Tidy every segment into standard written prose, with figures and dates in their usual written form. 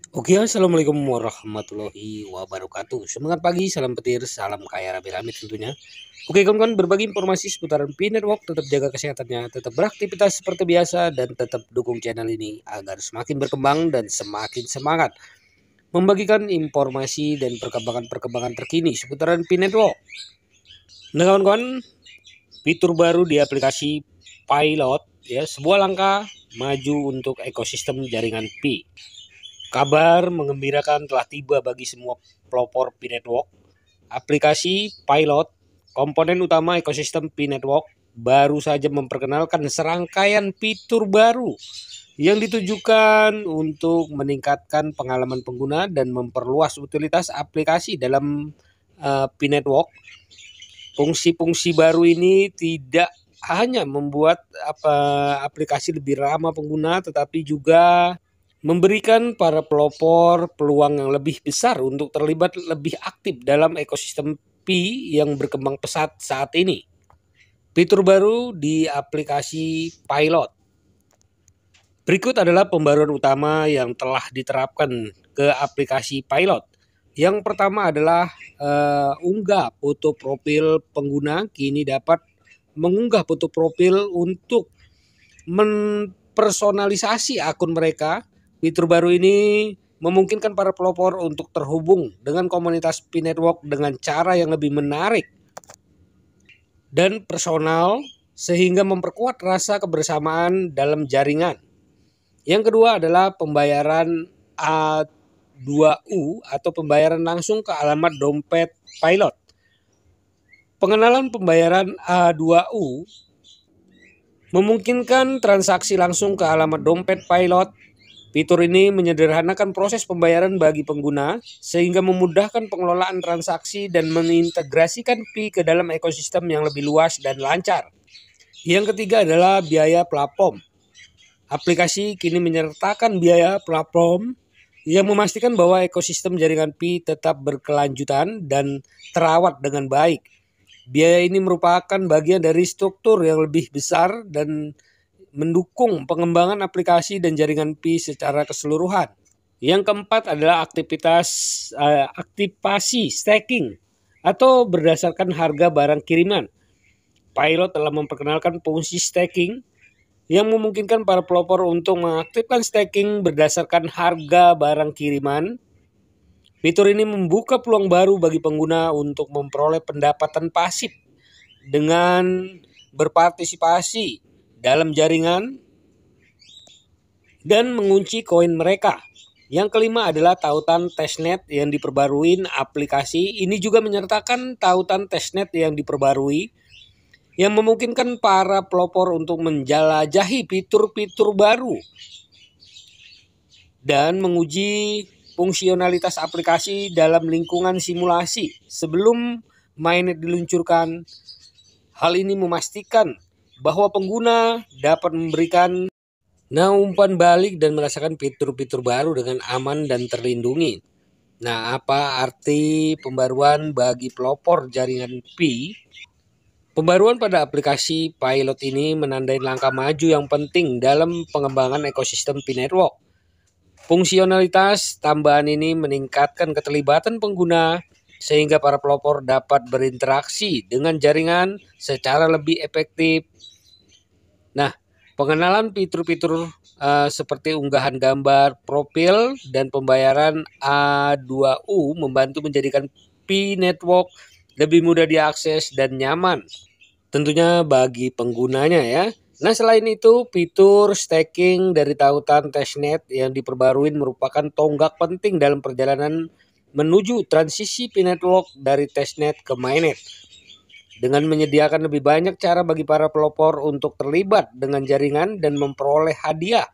Oke, assalamualaikum warahmatullahi wabarakatuh. Semangat pagi, salam petir, salam kaya rame-rame tentunya. Oke, kawan-kawan, berbagi informasi seputaran P-Network, tetap jaga kesehatannya, tetap beraktivitas seperti biasa, dan tetap dukung channel ini agar semakin berkembang dan semakin semangat membagikan informasi dan perkembangan-perkembangan terkini seputaran P-Network. Nah, kawan-kawan, fitur baru di aplikasi Pilot, ya, sebuah langkah maju untuk ekosistem jaringan Pi. Kabar mengembirakan telah tiba bagi semua pelopor P-Network. Aplikasi Pilot, komponen utama ekosistem P-Network, baru saja memperkenalkan serangkaian fitur baru yang ditujukan untuk meningkatkan pengalaman pengguna dan memperluas utilitas aplikasi dalam P-Network. Fungsi-fungsi baru ini tidak hanya membuat aplikasi lebih ramah pengguna, tetapi juga memberikan para pelopor peluang yang lebih besar untuk terlibat lebih aktif dalam ekosistem Pi yang berkembang pesat saat ini. Fitur baru di aplikasi Pilot. Berikut adalah pembaruan utama yang telah diterapkan ke aplikasi Pilot. Yang pertama adalah unggah foto profil pengguna. Kini dapat mengunggah foto profil untuk mempersonalisasi akun mereka. Fitur baru ini memungkinkan para pelopor untuk terhubung dengan komunitas P-Network dengan cara yang lebih menarik dan personal sehingga memperkuat rasa kebersamaan dalam jaringan. Yang kedua adalah pembayaran A2U atau pembayaran langsung ke alamat dompet Pilot. Pengenalan pembayaran A2U memungkinkan transaksi langsung ke alamat dompet Pilot. Fitur ini menyederhanakan proses pembayaran bagi pengguna sehingga memudahkan pengelolaan transaksi dan mengintegrasikan Pi ke dalam ekosistem yang lebih luas dan lancar. Yang ketiga adalah biaya platform. Aplikasi kini menyertakan biaya platform yang memastikan bahwa ekosistem jaringan Pi tetap berkelanjutan dan terawat dengan baik. Biaya ini merupakan bagian dari struktur yang lebih besar dan mendukung pengembangan aplikasi dan jaringan Pi secara keseluruhan. Yang keempat adalah aktivasi staking atau berdasarkan harga barang kiriman. Pilot telah memperkenalkan fungsi staking yang memungkinkan para pelopor untuk mengaktifkan staking berdasarkan harga barang kiriman. Fitur ini membuka peluang baru bagi pengguna untuk memperoleh pendapatan pasif dengan berpartisipasi dalam jaringan dan mengunci koin mereka. Yang kelima adalah tautan testnet yang diperbarui. Aplikasi ini juga menyertakan tautan testnet yang diperbarui yang memungkinkan para pelopor untuk menjelajahi fitur-fitur baru dan menguji fungsionalitas aplikasi dalam lingkungan simulasi sebelum mainnet diluncurkan. Hal ini memastikan bahwa pengguna dapat memberikan umpan balik dan merasakan fitur-fitur baru dengan aman dan terlindungi. Nah, apa arti pembaruan bagi pelopor jaringan Pi? Pembaruan pada aplikasi Pilot ini menandai langkah maju yang penting dalam pengembangan ekosistem P-Network. Fungsionalitas tambahan ini meningkatkan keterlibatan pengguna sehingga para pelopor dapat berinteraksi dengan jaringan secara lebih efektif. Nah, pengenalan fitur-fitur seperti unggahan gambar, profil, dan pembayaran A2U membantu menjadikan P-Network lebih mudah diakses dan nyaman. Tentunya bagi penggunanya ya. Nah, selain itu, fitur staking dari tautan testnet yang diperbarui merupakan tonggak penting dalam perjalanan menuju transisi P-Network dari testnet ke mainnet. Dengan menyediakan lebih banyak cara bagi para pelopor untuk terlibat dengan jaringan dan memperoleh hadiah.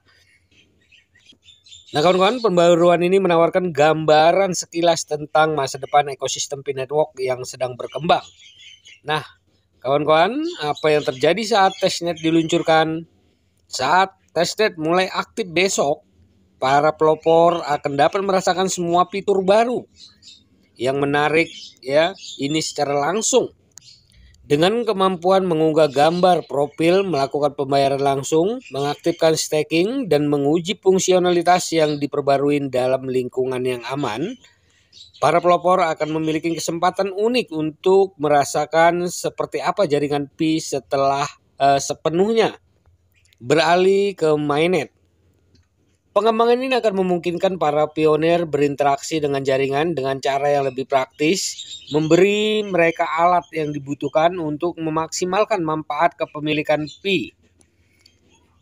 Nah, kawan-kawan, pembaruan ini menawarkan gambaran sekilas tentang masa depan ekosistem P-Network yang sedang berkembang. Nah, kawan-kawan, apa yang terjadi saat testnet diluncurkan? Saat testnet mulai aktif besok, para pelopor akan dapat merasakan semua fitur baru yang menarik ya, ini secara langsung. Dengan kemampuan mengunggah gambar profil, melakukan pembayaran langsung, mengaktifkan staking, dan menguji fungsionalitas yang diperbarui dalam lingkungan yang aman, para pelopor akan memiliki kesempatan unik untuk merasakan seperti apa jaringan Pi setelah sepenuhnya beralih ke mainnet. Pengembangan ini akan memungkinkan para pionir berinteraksi dengan jaringan dengan cara yang lebih praktis, memberi mereka alat yang dibutuhkan untuk memaksimalkan manfaat kepemilikan Pi.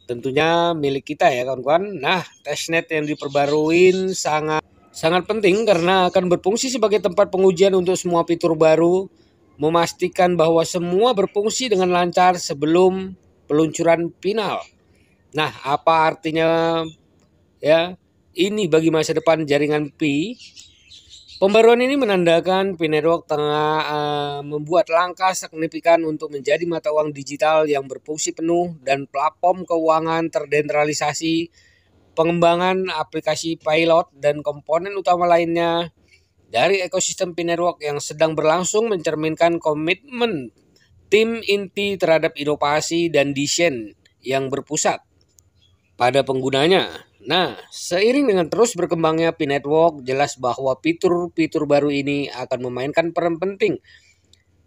Tentunya milik kita ya kawan-kawan. Nah, testnet yang diperbarui sangat penting karena akan berfungsi sebagai tempat pengujian untuk semua fitur baru, memastikan bahwa semua berfungsi dengan lancar sebelum peluncuran final. Nah, apa artinya ya ini bagi masa depan jaringan Pi? Pembaruan ini menandakan Pi Network tengah membuat langkah signifikan untuk menjadi mata uang digital yang berfungsi penuh dan platform keuangan terdesentralisasi. Pengembangan aplikasi pilot dan komponen utama lainnya dari ekosistem Pi Network yang sedang berlangsung mencerminkan komitmen tim inti terhadap inovasi dan desain yang berpusat pada penggunanya. Nah, seiring dengan terus berkembangnya Pi Network, jelas bahwa fitur-fitur baru ini akan memainkan peran penting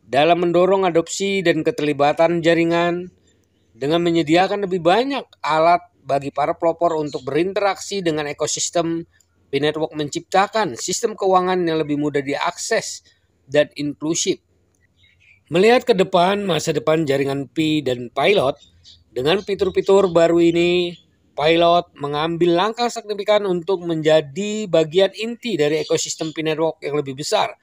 dalam mendorong adopsi dan keterlibatan jaringan dengan menyediakan lebih banyak alat bagi para pelopor untuk berinteraksi dengan ekosistem. Pi Network menciptakan sistem keuangan yang lebih mudah diakses dan inklusif. Melihat ke depan, masa depan jaringan Pi dan Pilot, dengan fitur-fitur baru ini, Pilot mengambil langkah signifikan untuk menjadi bagian inti dari ekosistem Pi Network yang lebih besar.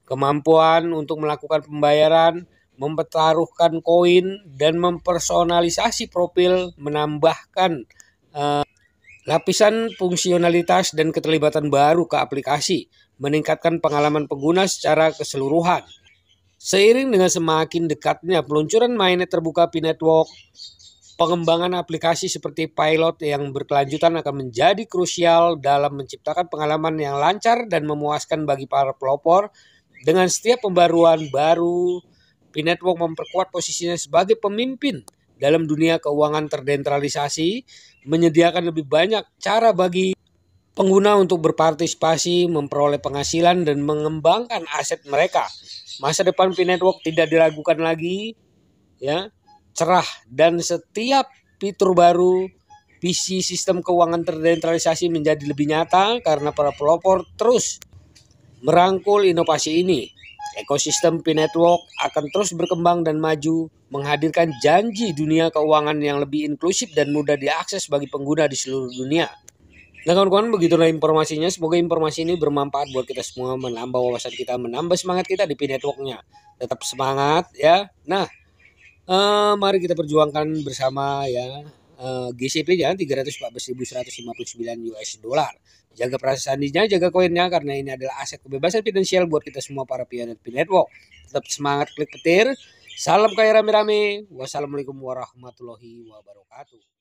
Kemampuan untuk melakukan pembayaran, mempertaruhkan koin, dan mempersonalisasi profil menambahkan lapisan fungsionalitas dan keterlibatan baru ke aplikasi, meningkatkan pengalaman pengguna secara keseluruhan. Seiring dengan semakin dekatnya peluncuran mainnet terbuka Pi Network, pengembangan aplikasi seperti Pilot yang berkelanjutan akan menjadi krusial dalam menciptakan pengalaman yang lancar dan memuaskan bagi para pelopor. Dengan setiap pembaruan baru, Pi Network memperkuat posisinya sebagai pemimpin dalam dunia keuangan terdesentralisasi, menyediakan lebih banyak cara bagi pengguna untuk berpartisipasi, memperoleh penghasilan, dan mengembangkan aset mereka. Masa depan Pi Network tidak diragukan lagi, ya, cerah, dan setiap fitur baru visi sistem keuangan terdesentralisasi menjadi lebih nyata karena para pelopor terus merangkul inovasi ini. Ekosistem Pi Network akan terus berkembang dan maju, menghadirkan janji dunia keuangan yang lebih inklusif dan mudah diakses bagi pengguna di seluruh dunia. Nah kawan-kawan, begitulah informasinya. Semoga informasi ini bermanfaat buat kita semua, menambah wawasan kita, menambah semangat kita di Pi Network-nya. Tetap semangat ya. Nah, mari kita perjuangkan bersama ya. GCP-nya 314.159 US dollar. Jaga perasaan sandinya, jaga koinnya karena ini adalah aset kebebasan finansial buat kita semua para pionir Pi Network. Tetap semangat, klik petir. Salam kaya rame-rame. Wassalamualaikum warahmatullahi wabarakatuh.